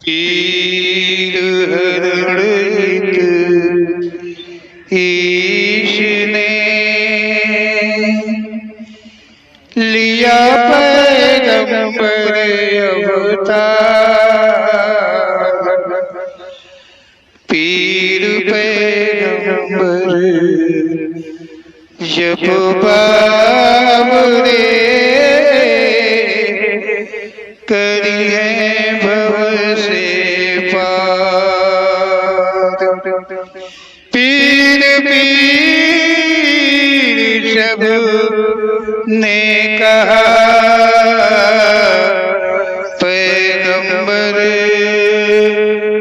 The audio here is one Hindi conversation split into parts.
पीर हरण ईश ने लिया पैगंबर अवतार। पीर पैगंबर जब बाबरे करी है भव से पार। पीर पीर सब ने कहा पैगंबर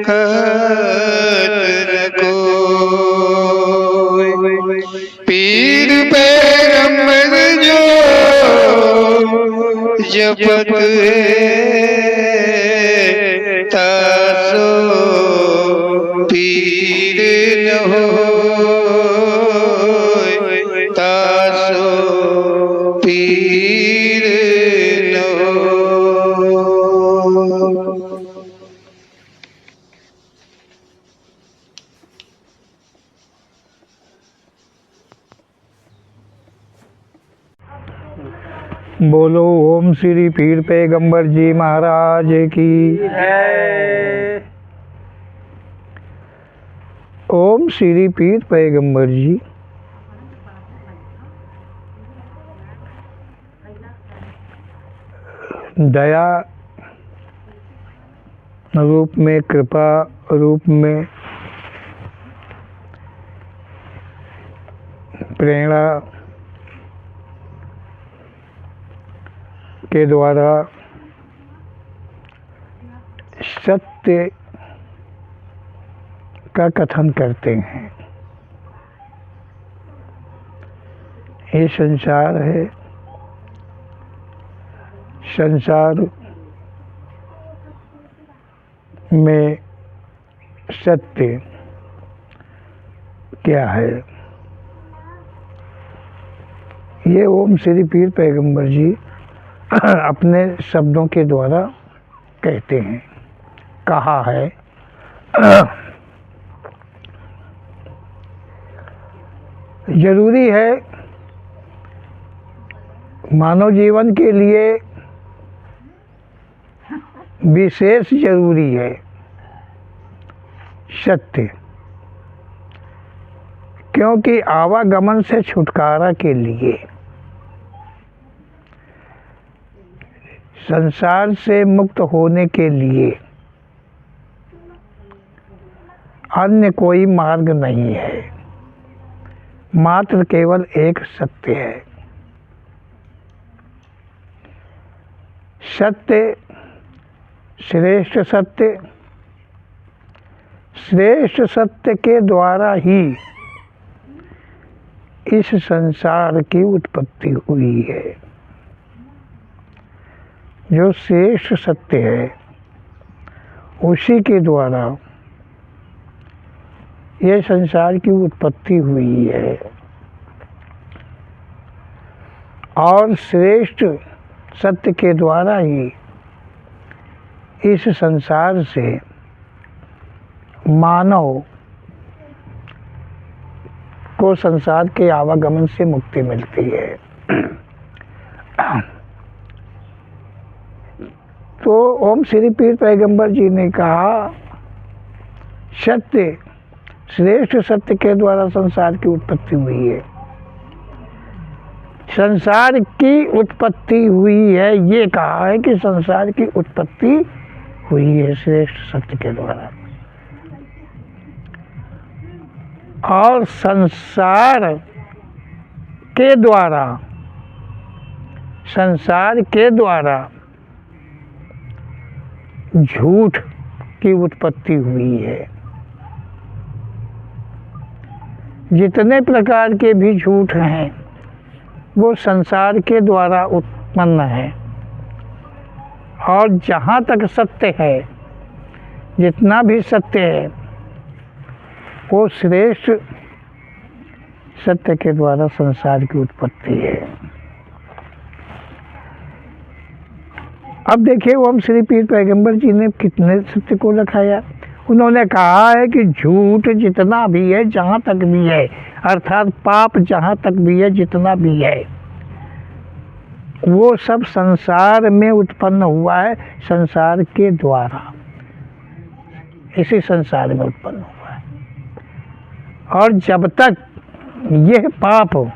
कहत न कोई। पीर पैगंबर जो जपत है तासो पीर न होय, तासो पीर न होय। बोलो ओम श्री पीर पैगंबर जी महाराज की जय। ओम श्री पीर पैगंबर जी दया रूप में, कृपा रूप में, प्रेरणा के द्वारा सत्य का कथन करते हैं। ये संसार है, संसार में सत्य क्या है, ये ओम श्री पीर पैगंबर जी अपने शब्दों के द्वारा कहते हैं, कहा है। जरूरी है मानव जीवन के लिए, विशेष जरूरी है सत्य, क्योंकि आवागमन से छुटकारा के लिए, संसार से मुक्त होने के लिए अन्य कोई मार्ग नहीं है, मात्र केवल एक सत्य है। सत्य, श्रेष्ठ सत्य, श्रेष्ठ सत्य के द्वारा ही इस संसार की उत्पत्ति हुई है। जो श्रेष्ठ सत्य है उसी के द्वारा ये संसार की उत्पत्ति हुई है, और श्रेष्ठ सत्य के द्वारा ही इस संसार से मानव को संसार के आवागमन से मुक्ति मिलती है। तो ओम श्री पीर पैगंबर जी ने कहा सत्य, श्रेष्ठ सत्य के द्वारा संसार की उत्पत्ति हुई है। संसार की उत्पत्ति हुई है, ये कहा है कि संसार की उत्पत्ति हुई है श्रेष्ठ सत्य के द्वारा, और संसार के द्वारा झूठ की उत्पत्ति हुई है। जितने प्रकार के भी झूठ हैं वो संसार के द्वारा उत्पन्न है, और जहाँ तक सत्य है, जितना भी सत्य है वो श्रेष्ठ सत्य के द्वारा संसार की उत्पत्ति है। अब देखिए ओम श्री पीर पैगंबर जी ने कितने सत्य को दिखाया। उन्होंने कहा है कि झूठ जितना भी है, जहाँ तक भी है, अर्थात पाप जहाँ तक भी है, जितना भी है, वो सब संसार में उत्पन्न हुआ है, संसार के द्वारा, इसी संसार में उत्पन्न हुआ है। और जब तक यह पाप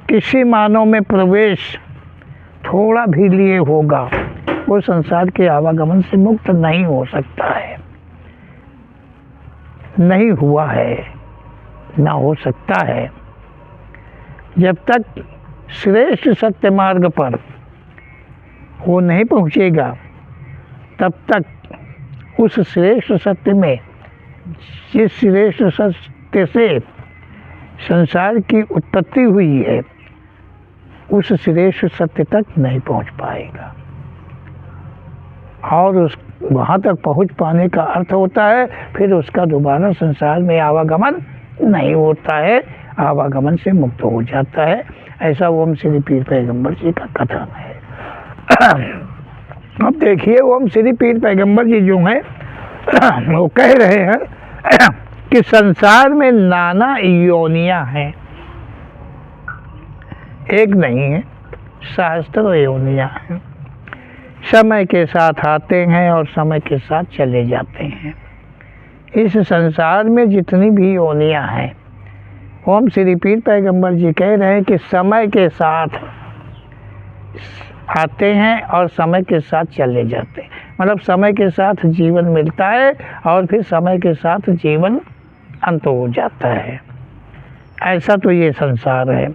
किसी मानव में प्रवेश थोड़ा भी लिए होगा, वो संसार के आवागमन से मुक्त नहीं हो सकता है, नहीं हुआ है, ना हो सकता है। जब तक श्रेष्ठ सत्य मार्ग पर वो नहीं पहुंचेगा, तब तक उस श्रेष्ठ सत्य में, जिस श्रेष्ठ सत्य से संसार की उत्पत्ति हुई है, उस श्रेष्ठ सत्य तक नहीं पहुंच पाएगा। और उस वहाँ तक पहुंच पाने का अर्थ होता है फिर उसका दोबारा संसार में आवागमन नहीं होता है, आवागमन से मुक्त हो जाता है। ऐसा ओम श्री पीर पैगंबर जी का कथन है। अब देखिए ओम श्री पीर पैगंबर जी जो हैं वो कह रहे हैं कि संसार में नाना योनियां हैं, एक नहीं है, सहस्त्रों योनियां हैं। समय के साथ आते हैं और समय के साथ चले जाते हैं। इस संसार में जितनी भी योनियां हैं, ओम श्री पीर पैगंबर जी कह रहे हैं कि समय के साथ आते हैं और समय के साथ चले जाते हैं। मतलब समय के साथ जीवन मिलता है और फिर समय के साथ जीवन अंत हो जाता है। ऐसा तो ये संसार है।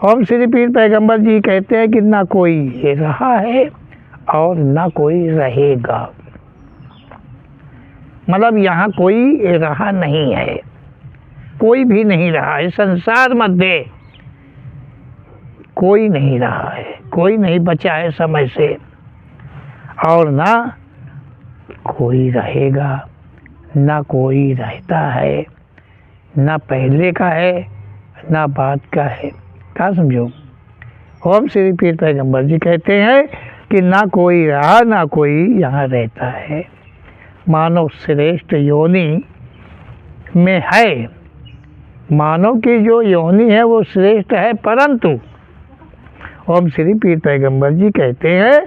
ओम श्री पीर पैगंबर जी कहते हैं कि ना कोई रहा है और ना कोई रहेगा। मतलब यहाँ कोई रहा नहीं है, कोई भी नहीं रहा है। संसार मध्य कोई नहीं रहा है, कोई नहीं बचा है समय से, और ना कोई रहेगा, ना कोई रहता है, ना पहले का है ना बाद का है। क्या समझो? ओम श्री पीर पैगंबर जी कहते हैं कि ना कोई रहा ना कोई यहाँ रहता है। मानव श्रेष्ठ योनि में है, मानव की जो योनि है वो श्रेष्ठ है, परंतु ओम श्री पीर पैगंबर जी कहते हैं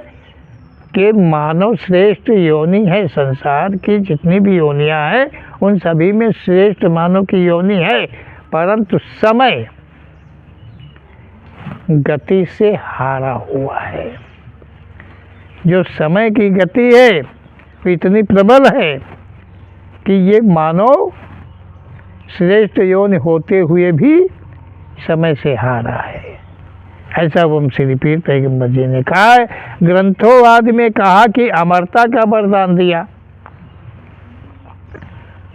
कि मानव श्रेष्ठ योनि है। संसार की जितनी भी योनियां हैं उन सभी में श्रेष्ठ मानव की योनि है, परंतु समय गति से हारा हुआ है। जो समय की गति है वो इतनी प्रबल है कि ये मानव श्रेष्ठ योनि होते हुए भी समय से हारा है। ऐसा ओम श्री पीर पैगंबर जी ने कहा है। ग्रंथोवाद में कहा कि अमरता का वरदान दिया।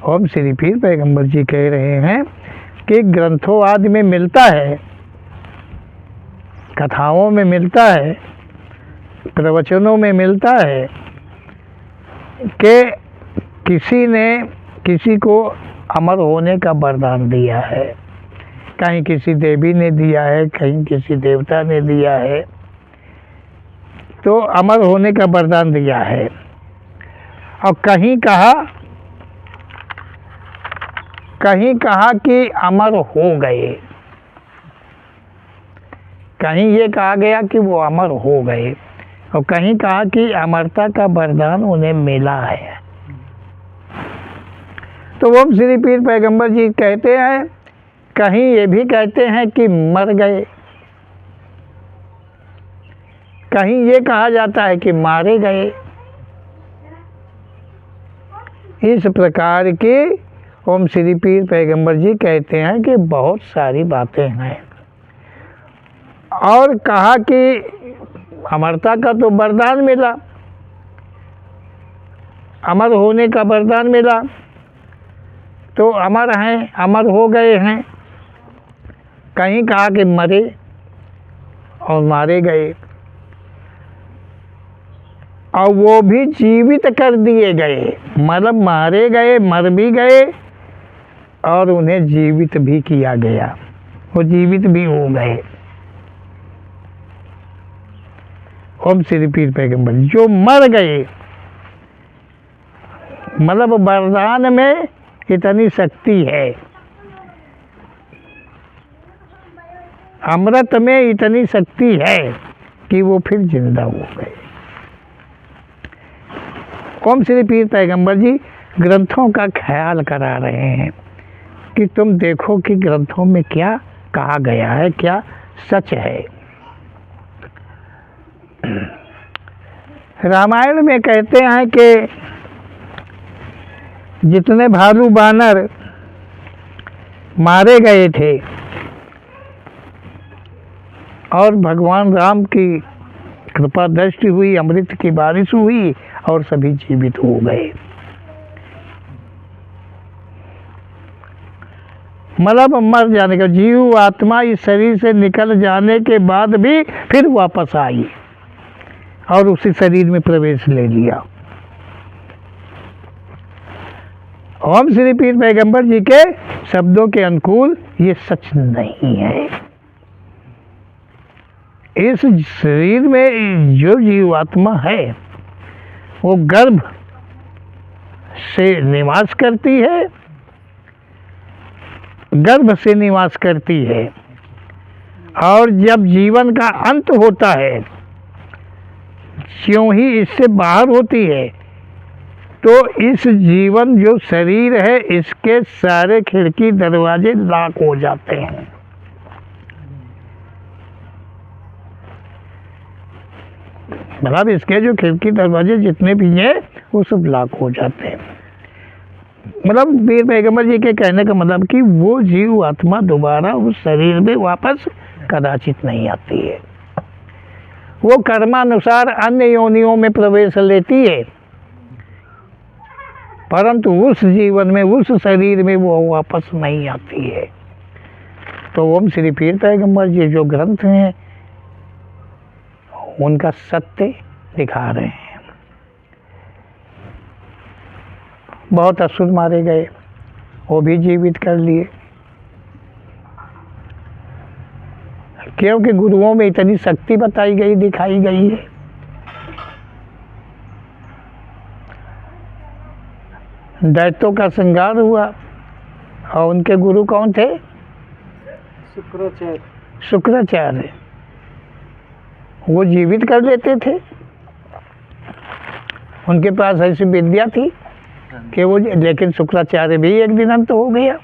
ओम श्री पीर पैगंबर जी कह रहे हैं कि ग्रंथोवाद में मिलता है, कथाओं में मिलता है, प्रवचनों में मिलता है कि किसी ने किसी को अमर होने का वरदान दिया है। कहीं किसी देवी ने दिया है, कहीं किसी देवता ने दिया है, तो अमर होने का वरदान दिया है। और कहीं कहा कि अमर हो गए, कहीं ये कहा गया कि वो अमर हो गए, और कहीं कहा कि अमरता का वरदान उन्हें मिला है। तो ओम श्री पीर पैगंबर जी कहते हैं, कहीं ये भी कहते हैं कि मर गए, कहीं ये कहा जाता है कि मारे गए। इस प्रकार की ओम श्री पीर पैगंबर जी कहते हैं कि बहुत सारी बातें हैं। और कहा कि अमरता का तो वरदान मिला, अमर होने का वरदान मिला, तो अमर हैं, अमर हो गए हैं। कहीं कहा कि मरे और मारे गए, और वो भी जीवित कर दिए गए। मतलब मारे गए, मर भी गए और उन्हें जीवित भी किया गया, वो जीवित भी हो गए। ओम श्री पीर पैगंबर जो मर गए, मतलब वरदान में इतनी शक्ति है, अमृत में इतनी शक्ति है कि वो फिर जिंदा हो गए। ओम श्री पीर पैगंबर जी ग्रंथों का ख्याल करा रहे हैं कि तुम देखो कि ग्रंथों में क्या कहा गया है, क्या सच है। रामायण में कहते हैं कि जितने भालू बानर मारे गए थे और भगवान राम की कृपा दृष्टि हुई, अमृत की बारिश हुई और सभी जीवित हो गए। मतलब मर जाने का, जीव आत्मा इस शरीर से निकल जाने के बाद भी फिर वापस आई और उसी शरीर में प्रवेश ले लिया। ओम श्री पीर पैगंबर जी के शब्दों के अनुकूल ये सच नहीं है। इस शरीर में जो जीवात्मा है वो गर्भ से निवास करती है, गर्भ से निवास करती है, और जब जीवन का अंत होता है, क्यों ही इससे बाहर होती है, तो इस जीवन जो शरीर है इसके सारे खिड़की दरवाजे लॉक हो जाते हैं। मतलब इसके जो खिड़की दरवाजे जितने भी हैं वो सब लॉक हो जाते हैं। मतलब पीर पैगंबर जी के कहने का मतलब कि वो जीव आत्मा दोबारा उस शरीर में वापस कदाचित नहीं आती है। वो कर्मानुसार अन्य योनियों में प्रवेश लेती है, परंतु उस जीवन में, उस शरीर में वो वापस नहीं आती है। तो ओम श्री पीर पैगंबर जी जो ग्रंथ हैं उनका सत्य दिखा रहे हैं। बहुत असुर मारे गए, वो भी जीवित कर लिए, क्योंकि गुरुओं में इतनी शक्ति बताई गई, दिखाई गई है। दैत्यों का श्रृंगार हुआ और उनके गुरु कौन थे? शुक्राचार्य। वो जीवित कर लेते थे, उनके पास ऐसी विद्या थी कि वो, लेकिन शुक्राचार्य भी एक दिन अंत हो गया,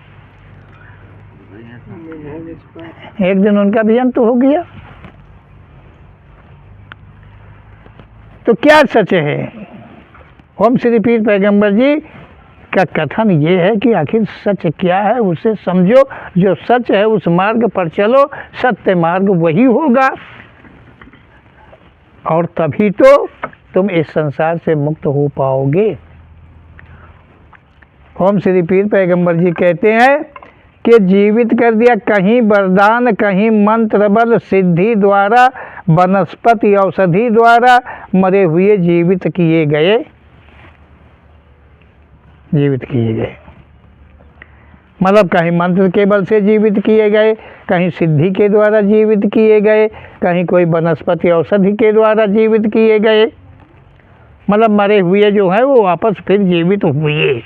एक दिन उनका भी अंत हो गया। तो क्या सच है? ओम श्री पीर पैगंबर जी का कथन ये है कि आखिर सच क्या है उसे समझो, जो सच है उस मार्ग पर चलो, सत्य मार्ग वही होगा, और तभी तो तुम इस संसार से मुक्त हो पाओगे। ओम श्री पीर पैगंबर जी कहते हैं कि जीवित कर दिया, कहीं वरदान, कहीं मंत्र बल सिद्धि द्वारा, वनस्पति औषधि द्वारा मरे हुए जीवित किए गए, जीवित किए गए। मतलब कहीं मंत्र के बल से जीवित किए गए, कहीं सिद्धि के द्वारा जीवित किए गए, कहीं कोई वनस्पति औषधि के द्वारा जीवित किए गए। मतलब मरे हुए जो हैं वो वापस फिर जीवित हुए।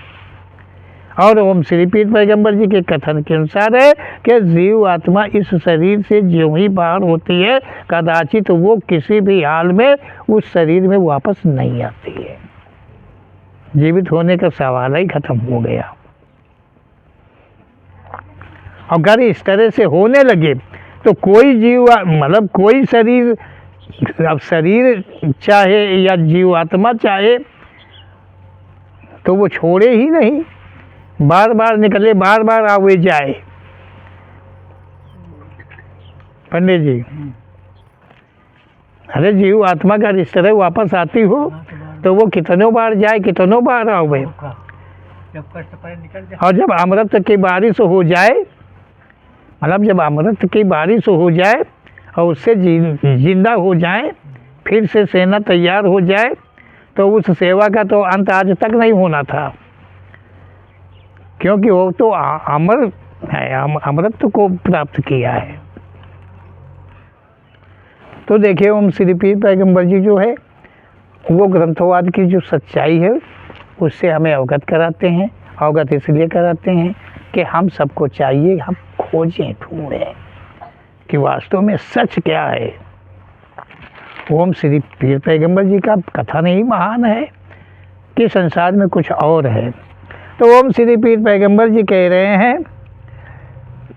और ओम श्री पीर पैगंबर जी के कथन के अनुसार है कि जीव आत्मा इस शरीर से जो ही बाहर होती है, कदाचित वो किसी भी हाल में उस शरीर में वापस नहीं आती है। जीवित होने का सवाल ही खत्म हो गया। अगर इस तरह से होने लगे तो कोई जीव, मतलब कोई शरीर, अब शरीर चाहे या जीव आत्मा चाहे तो वो छोड़े ही नहीं, बार बार निकले, बार बार आवे जाए। पंडित जी, अरे जीव आत्मा का इस तरह वापस आती हो तो वो कितनों बार जाए, कितनों बार आवे। और जब अमृत की बारिश हो जाए, मतलब जब अमृत की बारिश हो जाए और उससे जिंदा हो जाए, फिर से सेना तैयार हो जाए, तो उस सेवा का तो अंत आज तक नहीं होना था, क्योंकि वो तो अमर है, अमृत को प्राप्त किया है। तो देखिए ओम श्री पीर पैगंबर जी जो है वो ग्रंथवाद की जो सच्चाई है उससे हमें अवगत कराते हैं। अवगत इसलिए कराते हैं कि हम सबको चाहिए हम खोजें ढूंढें कि वास्तव में सच क्या है। ओम श्री पीर पैगंबर जी का कथन ही महान है कि संसार में कुछ और है। तो ओम श्री पीर पैगंबर जी कह रहे हैं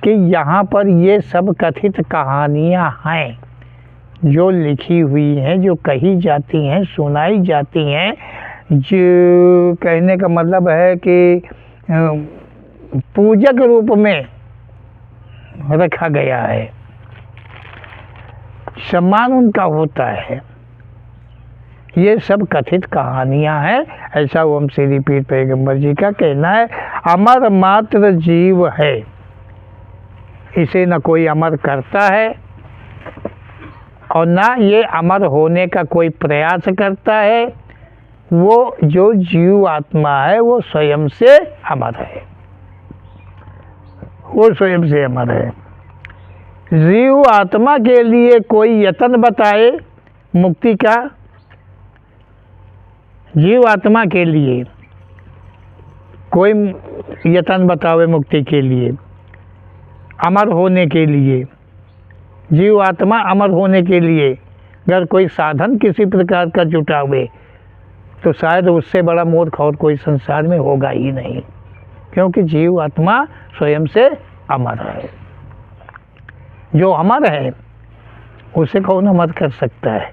कि यहाँ पर ये सब कथित कहानियाँ हैं जो लिखी हुई हैं, जो कही जाती हैं, सुनाई जाती हैं, जो कहने का मतलब है कि पूजक रूप में रखा गया है, सम्मान उनका होता है। ये सब कथित कहानियाँ हैं, ऐसा ओम श्री पीर पैगंबर जी का कहना है। अमर मात्र जीव है, इसे न कोई अमर करता है और ना ये अमर होने का कोई प्रयास करता है। वो जो जीव आत्मा है वो स्वयं से अमर है, वो स्वयं से अमर है। जीव आत्मा के लिए कोई यत्न बताए मुक्ति का, जीव आत्मा के लिए कोई यत्न बतावे मुक्ति के लिए, अमर होने के लिए, जीव आत्मा अमर होने के लिए अगर कोई साधन किसी प्रकार का जुटावे तो शायद उससे बड़ा मूर्ख और कोई संसार में होगा ही नहीं, क्योंकि जीव आत्मा स्वयं से अमर है। जो अमर है उसे कौन अमर कर सकता है?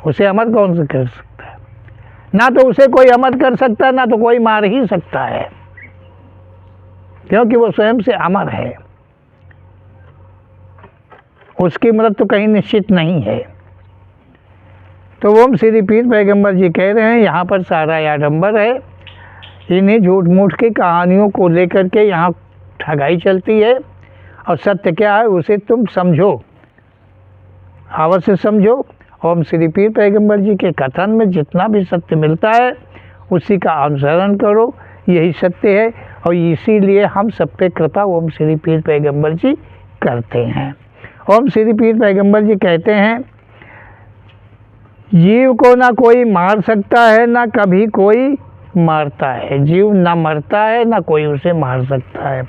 उसे अमर कौन से कर सकता है? ना तो उसे कोई अमर कर सकता है, ना तो कोई मार ही सकता है, क्योंकि वो स्वयं से अमर है। उसकी मृत्यु कहीं निश्चित नहीं है। तो ओम श्री पीर पैगंबर जी कह रहे हैं यहाँ पर सारा आडंबर है, इन्हीं झूठ मूठ की कहानियों को लेकर के यहाँ ठगाई चलती है। और सत्य क्या है उसे तुम समझो, अवश्य समझो। ओम श्री पीर पैगंबर जी के कथन में जितना भी सत्य मिलता है उसी का अनुसरण करो, यही सत्य है। और इसीलिए हम सब पे कृपा ओम श्री पीर पैगंबर जी करते हैं। ओम श्री पीर पैगंबर जी कहते हैं जीव को ना कोई मार सकता है ना कभी कोई मारता है। जीव ना मरता है ना कोई उसे मार सकता है,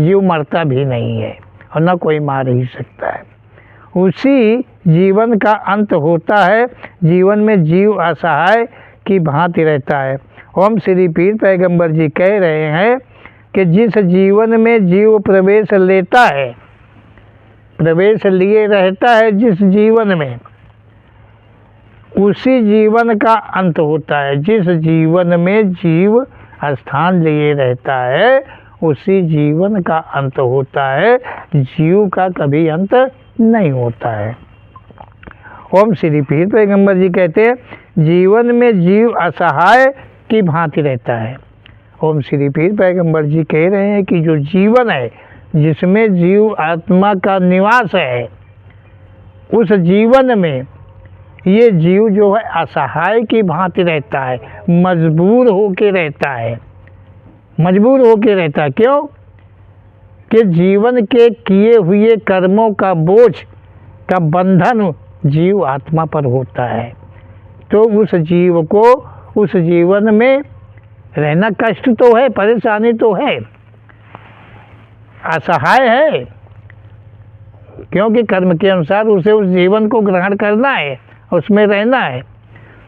जीव मरता भी नहीं है और ना कोई मार ही सकता है। उसी जीवन का अंत होता है, जीवन में जीव असहाय की भांति रहता है। ओम श्री पीर पैगंबर जी कह रहे हैं कि जिस जीवन में जीव प्रवेश लेता है, प्रवेश लिए रहता है जिस जीवन में, उसी जीवन का अंत होता है। जिस जीवन में जीव स्थान लिए रहता है उसी जीवन का अंत होता है, जीव का कभी अंत नहीं होता है। ओम श्री पीर पैगंबर जी कहते हैं जीवन में जीव असहाय की भांति रहता है। ओम श्री पीर पैगंबर जी कह रहे हैं कि जो जीवन है जिसमें जीव आत्मा का निवास है, उस जीवन में ये जीव जो है असहाय की भांति रहता है, मजबूर होके रहता है, मजबूर होके रहता है। क्यों? कि जीवन के किए हुए कर्मों का बोझ का बंधन जीव आत्मा पर होता है। तो उस जीव को उस जीवन में रहना कष्ट तो है, परेशानी तो है, असहाय है, क्योंकि कर्म के अनुसार उसे उस जीवन को ग्रहण करना है, उसमें रहना है।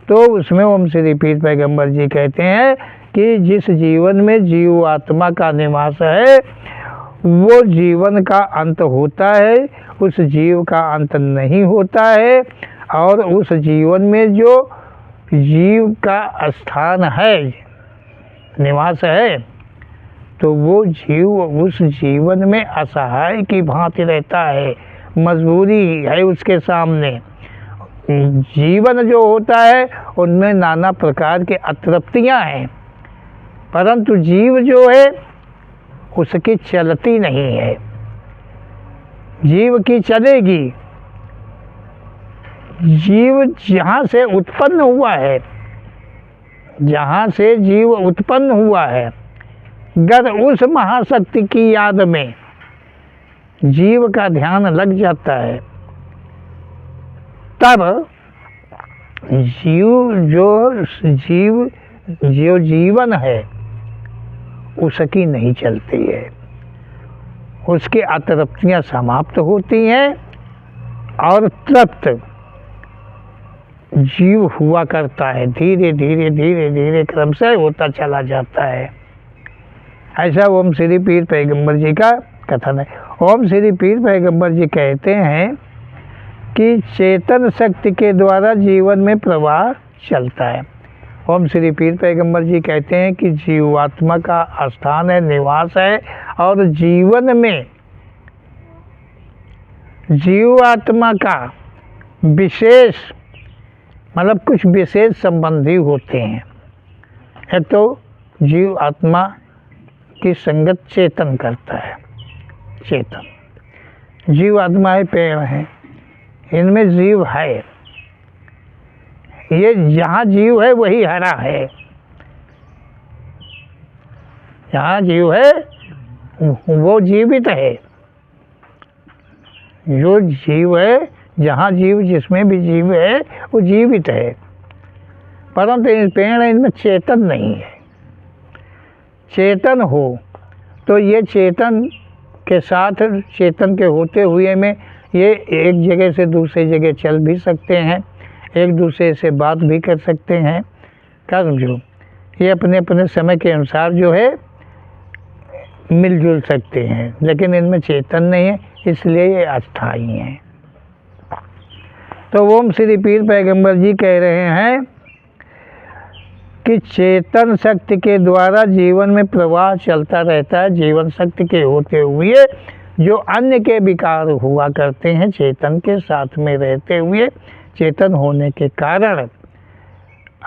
तो उसमें ओम श्री पीर पैगंबर जी कहते हैं कि जिस जीवन में जीव आत्मा का निवास है वो जीवन का अंत होता है, उस जीव का अंत नहीं होता है। और उस जीवन में जो जीव का स्थान है, निवास है, तो वो जीव उस जीवन में असहाय की भांति रहता है, मजबूरी है उसके सामने। जीवन जो होता है उनमें नाना प्रकार के अतृप्तियां हैं, परंतु जीव जो है उसकी चलती नहीं है, जीव की चलेगी। जीव जहाँ से उत्पन्न हुआ है, जहाँ से जीव उत्पन्न हुआ है, अगर उस महाशक्ति की याद में जीव का ध्यान लग जाता है तब जो जीवन है उसकी नहीं चलती है, उसकी अतृप्तियाँ समाप्त होती हैं और तृप्त जीव हुआ करता है। धीरे धीरे धीरे धीरे क्रम से होता चला जाता है। ऐसा ओम श्री पीर पैगंबर जी का कथन है। ओम श्री पीर पैगंबर जी कहते हैं कि चेतन शक्ति के द्वारा जीवन में प्रवाह चलता है। ओम श्री पीर पैगंबर जी कहते हैं कि जीवात्मा का स्थान है, निवास है, और जीवन में जीवात्मा का विशेष मतलब कुछ विशेष संबंधी होते हैं। एक तो जीव आत्मा की संगत चेतन करता है। चेतन जीव आत्मा है, पेड़ है, इनमें जीव है। ये जहाँ जीव है वही हरा है। जहाँ जीव है वो जीवित है। जो जीव है, जहाँ जीव, जिसमें भी जीव है वो जीवित है, परंतु इन पेड़ इनमें चेतन नहीं है। चेतन हो तो ये चेतन के साथ, चेतन के होते हुए में ये एक जगह से दूसरी जगह चल भी सकते हैं, एक दूसरे से बात भी कर सकते हैं। क्या समझो, ये अपने अपने समय के अनुसार जो है मिलजुल सकते हैं, लेकिन इनमें चेतन नहीं है, इसलिए ये अस्थाई हैं। तो ओम श्री पीर पैगंबर जी कह रहे हैं कि चेतन शक्ति के द्वारा जीवन में प्रवाह चलता रहता है। जीवन शक्ति के होते हुए जो अन्य के विकार हुआ करते हैं, चेतन के साथ में रहते हुए, चेतन होने के कारण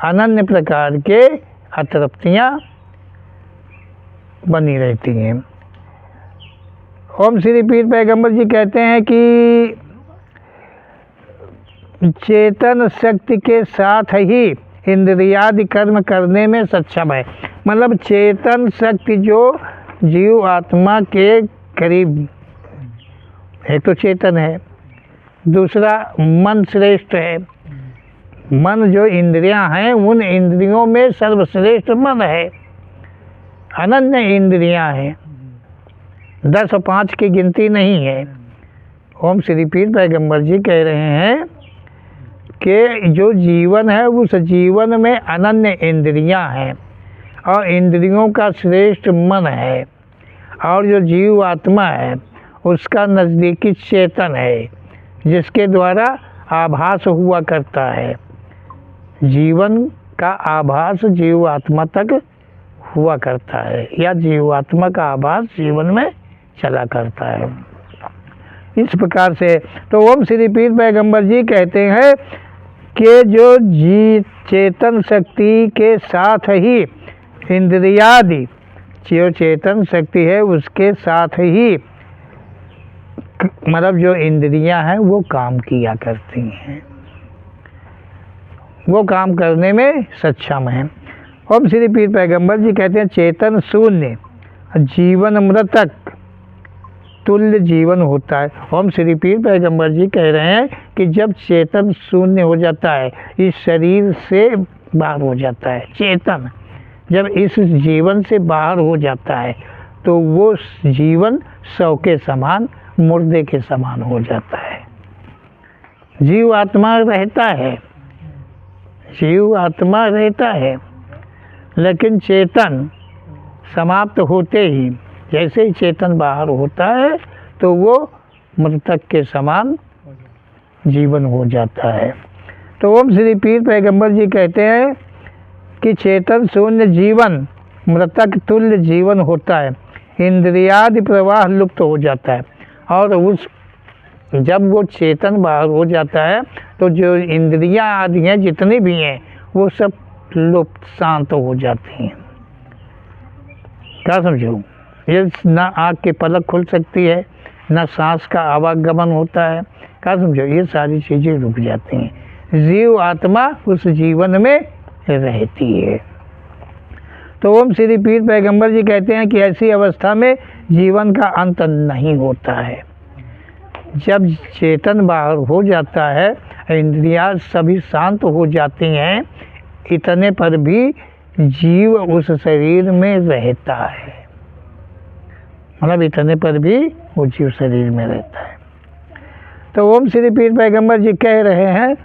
अनन्य प्रकार के अतृप्तियाँ बनी रहती हैं। ओम श्री पीर पैगंबर जी कहते हैं कि चेतन शक्ति के साथ ही इंद्रियादि कर्म करने में सक्षम है। मतलब चेतन शक्ति जो जीव आत्मा के करीब, एक तो चेतन है, दूसरा मन श्रेष्ठ है। मन जो इंद्रियां हैं, उन इंद्रियों में सर्वश्रेष्ठ मन है। अनन्य इंद्रियां हैं, 10 और 5 की गिनती नहीं है। ओम श्री पीर पैगंबर जी कह रहे हैं कि जो जीवन है उस जीवन में अनन्य इंद्रियां हैं और इंद्रियों का श्रेष्ठ मन है, और जो जीव आत्मा है उसका नज़दीकी चेतन है, जिसके द्वारा आभास हुआ करता है। जीवन का आभास जीव आत्मा तक हुआ करता है, या जीवात्मा का आभास जीवन में चला करता है। इस प्रकार से तो ओम श्री पीर पैगंबर जी कहते हैं कि जो चेतन शक्ति के साथ ही इंद्रियादि, जो चेतन शक्ति है उसके साथ ही मतलब जो इंद्रियां हैं वो काम किया करती हैं, वो काम करने में सक्षम हैं। ओम श्री पीर पैगंबर जी कहते हैं चेतन शून्य जीवन मृतक तुल्य जीवन होता है। ओम श्री पीर पैगंबर जी कह रहे हैं कि जब चेतन शून्य हो जाता है, इस शरीर से बाहर हो जाता है, चेतन जब इस जीवन से बाहर हो जाता है तो वो जीवन शव के समान, मुर्दे के समान हो जाता है। जीव आत्मा रहता है, जीव आत्मा रहता है, लेकिन चेतन समाप्त होते ही, जैसे ही चेतन बाहर होता है तो वो मृतक के समान जीवन हो जाता है। तो ओम श्री पीर पैगंबर जी कहते हैं कि चेतन शून्य जीवन मृतक तुल्य जीवन होता है। इंद्रियादि प्रवाह लुप्त हो जाता है, और उस जब वो चेतन बाहर हो जाता है तो जो इंद्रियां आदि हैं जितनी भी हैं वो सब लुप्त, शांत हो जाती हैं। क्या समझो, ये ना आँख की पलक खुल सकती है, ना सांस का आवागमन होता है। क्या समझो, ये सारी चीज़ें रुक जाती हैं। जीव आत्मा उस जीवन में रहती है। तो ओम श्री पीर पैगंबर जी कहते हैं कि ऐसी अवस्था में जीवन का अंत नहीं होता है। जब चेतन बाहर हो जाता है इंद्रियां सभी शांत हो जाती हैं, इतने पर भी जीव उस शरीर में रहता है। मतलब इतने पर भी वो जीव शरीर में रहता है। तो ओम श्री पीर पैगंबर जी कह रहे हैं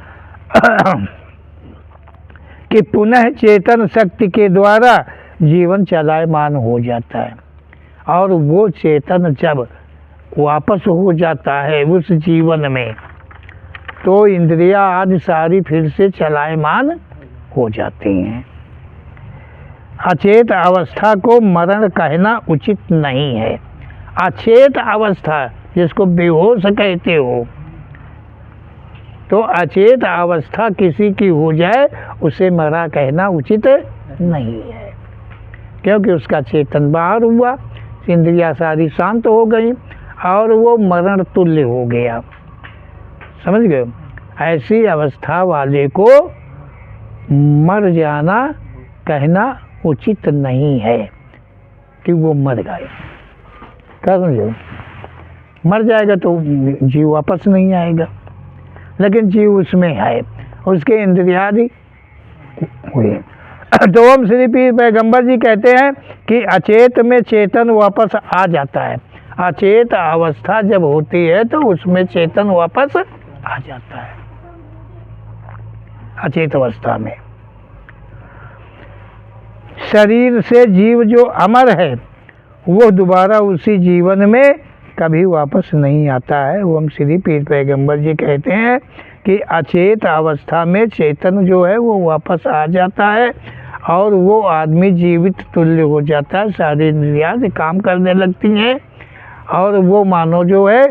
कि पुनः चेतन शक्ति के द्वारा जीवन चलायमान हो जाता है, और वो चेतन जब वापस हो जाता है उस जीवन में, तो इंद्रियां आदि सारी फिर से चलायमान हो जाती हैं। अचेत अवस्था को मरण कहना उचित नहीं है। अचेत अवस्था जिसको बेहोश कहते हो, तो अचेत अवस्था किसी की हो जाए उसे मरा कहना उचित नहीं है, क्योंकि उसका चेतन बाहर हुआ, इंद्रियां सारी शांत हो गई और वो मरण तुल्य हो गया। समझ गए? ऐसी अवस्था वाले को मर जाना कहना उचित नहीं है कि वो मर गए। क्या समझो? मर जाएगा तो जीव वापस नहीं आएगा, लेकिन जीव उसमें है, उसके इंद्रियादि हुए। तो ओम श्री पीर पैगंबर जी कहते हैं कि अचेत में चेतन वापस आ जाता है। अचेत अवस्था जब होती है तो उसमें चेतन वापस आ जाता है। अचेत अवस्था में शरीर से जीव जो अमर है वो दोबारा उसी जीवन में कभी वापस नहीं आता है। ओम श्री पीर पैगंबर जी कहते हैं कि अचेत अवस्था में चेतन जो है वो वापस आ जाता है और वो आदमी जीवित तुल्य हो जाता है, सारी इंद्रियां काम करने लगती हैं और वो मानो जो है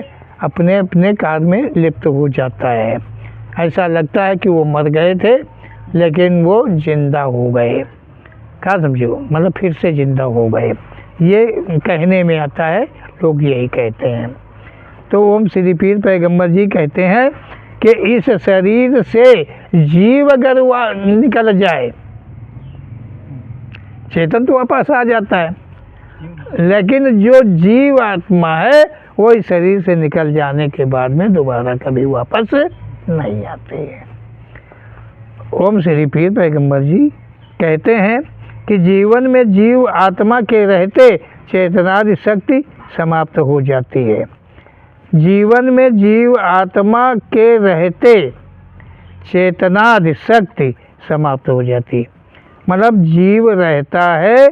अपने अपने कार्य में लिप्त हो जाता है। ऐसा लगता है कि वो मर गए थे लेकिन वो जिंदा हो गए। क्या समझो? मतलब फिर से जिंदा हो गए, ये कहने में आता है, लोग यही कहते हैं। तो ओम श्री पीर पैगंबर जी कहते हैं कि इस शरीर से जीव अगर निकल जाए, चेतन तो वापस आ जाता है, लेकिन जो जीव आत्मा है वो इस शरीर से निकल जाने के बाद में दोबारा कभी वापस नहीं आते हैं। ओम श्री पीर पैगंबर जी कहते हैं कि जीवन में जीव आत्मा के रहते चेतनादि शक्ति समाप्त हो जाती है। जीवन में जीव आत्मा के रहते चेतनादि शक्ति समाप्त हो जाती है। मतलब जीव रहता है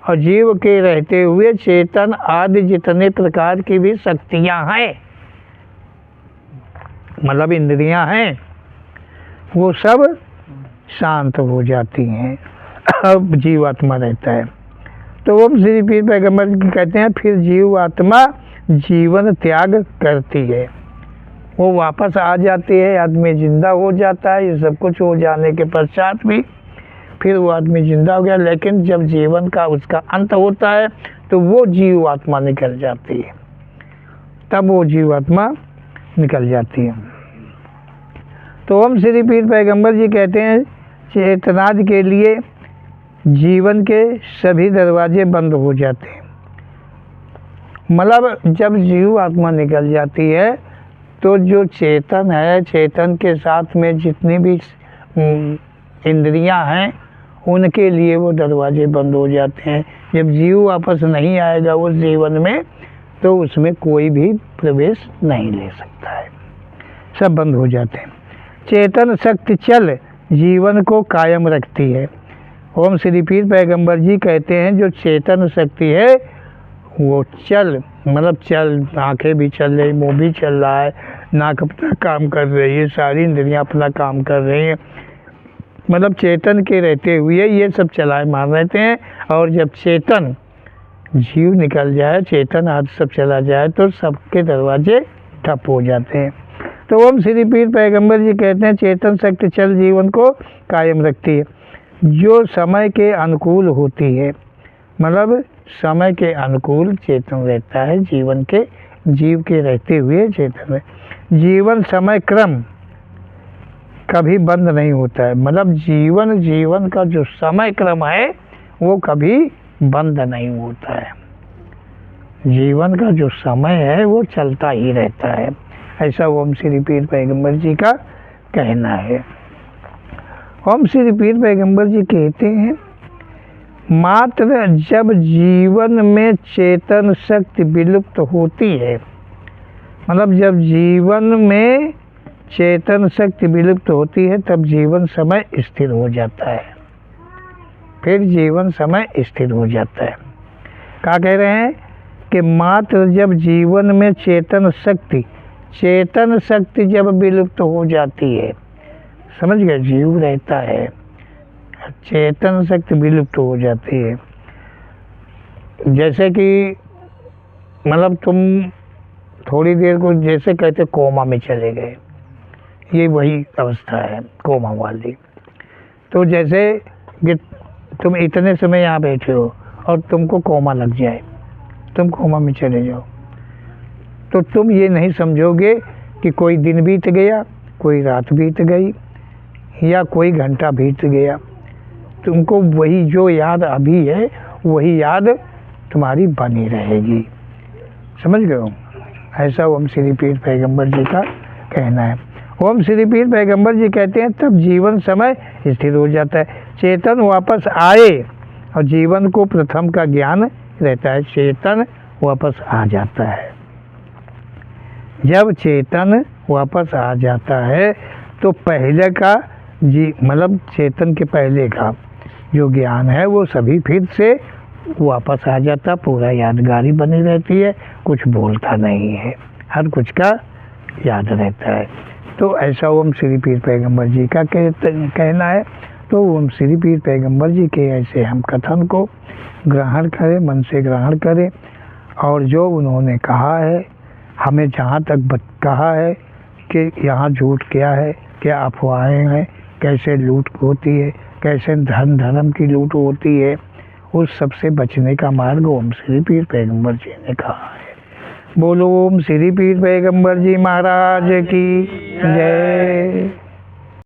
और जीव के रहते हुए चेतन आदि जितने प्रकार की भी शक्तियां हैं, मतलब इंद्रियां हैं, वो सब शांत हो जाती हैं, अब जीवात्मा रहता है। तो ओम श्री पीर पैगंबर जी कहते हैं फिर जीवात्मा जीवन त्याग करती है, वो वापस आ जाती है, आदमी जिंदा हो जाता है। ये सब कुछ हो जाने के पश्चात भी फिर वो आदमी जिंदा हो गया, लेकिन जब जीवन का उसका अंत होता है तो वो जीवात्मा निकल जाती है, तब वो जीवात्मा निकल जाती है। तो ओम श्री पीर पैगंबर जी कहते हैं चेतनादि के लिए जीवन के सभी दरवाजे बंद हो जाते हैं। मतलब जब जीव आत्मा निकल जाती है तो जो चेतन है, चेतन के साथ में जितनी भी इंद्रियां हैं उनके लिए वो दरवाजे बंद हो जाते हैं। जब जीव वापस नहीं आएगा उस जीवन में तो उसमें कोई भी प्रवेश नहीं ले सकता है, सब बंद हो जाते हैं। चेतन शक्ति चल जीवन को कायम रखती है। ओम श्री पीर पैगंबर जी कहते हैं जो चेतन शक्ति है वो चल, मतलब चल, आंखें भी चल रही, मुंह भी चल रहा है, नाक अपना काम कर रही है, सारी इंद्रियां अपना काम कर रही हैं, मतलब चेतन के रहते हुए ये सब चलाए मान रहते हैं। और जब चेतन जीव निकल जाए, चेतन आदि सब चला जाए तो सबके दरवाजे ठप हो जाते हैं। तो ओम श्री पीर पैगंबर जी कहते हैं चेतन शक्ति चल जीवन को कायम रखती है, जो समय के अनुकूल होती है। मतलब समय के अनुकूल चेतन रहता है, जीवन के जीव के रहते हुए चेतन है। जीवन समय क्रम कभी बंद नहीं होता है, मतलब जीवन का जो समय क्रम है वो कभी बंद नहीं होता है। जीवन का जो समय है वो चलता ही रहता है, ऐसा ओम श्री पीर पैगंबर जी का कहना है। ओम श्री पीर पैगंबर जी कहते हैं, मात्र जब जीवन में चेतन शक्ति विलुप्त होती है, मतलब जब जीवन में चेतन शक्ति विलुप्त होती है तब जीवन समय स्थिर हो जाता है। फिर जीवन समय स्थिर हो जाता है। क्या कह रहे हैं कि मात्र जब जीवन में चेतन शक्ति जब विलुप्त हो जाती है, समझ गए, जीव रहता है, चेतन शक्ति विलुप्त हो जाती है। जैसे कि मतलब तुम थोड़ी देर को जैसे कहते कोमा में चले गए, ये वही अवस्था है कोमा वाली। तो जैसे कि तुम इतने समय यहाँ बैठे हो और तुमको कोमा लग जाए, तुम कोमा में चले जाओ, तो तुम ये नहीं समझोगे कि कोई दिन बीत गया, कोई रात बीत गई या कोई घंटा बीत गया। तुमको वही जो याद अभी है वही याद तुम्हारी बनी रहेगी। समझ गए हो? ऐसा ओम श्री पीर पैगंबर जी का कहना है। ओम श्री पीर पैगंबर जी कहते हैं तब जीवन समय स्थिर हो जाता है, चेतन वापस आए और जीवन को प्रथम का ज्ञान रहता है, चेतन वापस आ जाता है। जब चेतन वापस आ जाता है तो पहले का मतलब चेतन के पहले का जो ज्ञान है वो सभी फिर से वापस आ जाता, पूरा यादगारी बनी रहती है, कुछ भूलता नहीं है, हर कुछ का याद रहता है। तो ऐसा ओम श्री पीर पैगंबर जी का कहना है। तो ओम श्री पीर पैगंबर जी के ऐसे हम कथन को ग्रहण करें, मन से ग्रहण करें, और जो उन्होंने कहा है, हमें जहाँ तक कहा है कि यहाँ झूठ क्या है, क्या अफवाहें हैं, कैसे लूट होती है, कैसे धर्म की लूट होती है, उस सबसे बचने का मार्ग ओम श्री पीर पैगंबर जी ने कहा है। बोलो ओम श्री पीर पैगंबर जी महाराज की जय।